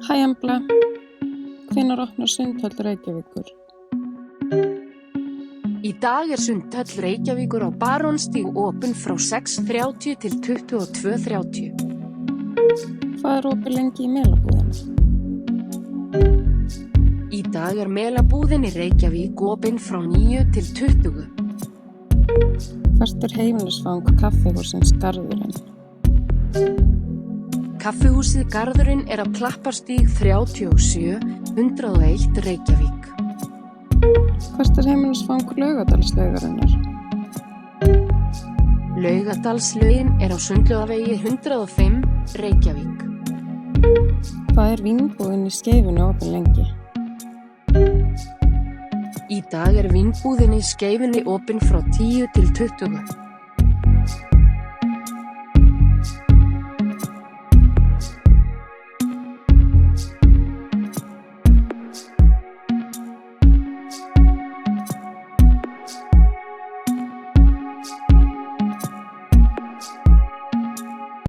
Hæ Embla, hvenær opnar Sundhöll Reykjavíkur? Í dag Sundhöll Reykjavíkur á Barónsstíg opin frá 6:30 til 22:30. Hvað opið lengi í Melabúðinni? Í dag Melabúðin í Reykjavík opin frá 9 til 20. Hvert heimilisfang kaffihússins Garðurinn? Kaffihúsið Garðurinn á Klapparstíg 37, 101 Reykjavík. Hvert heimilisfang Laugardalslaugarinnar? Laugardalslaugin á Sundlaugarvegi 105, Reykjavík. Hvað Vínbúðin í Skeifunni opin lengi? Í dag Vínbúðin í Skeifunni opin frá 10 til 20.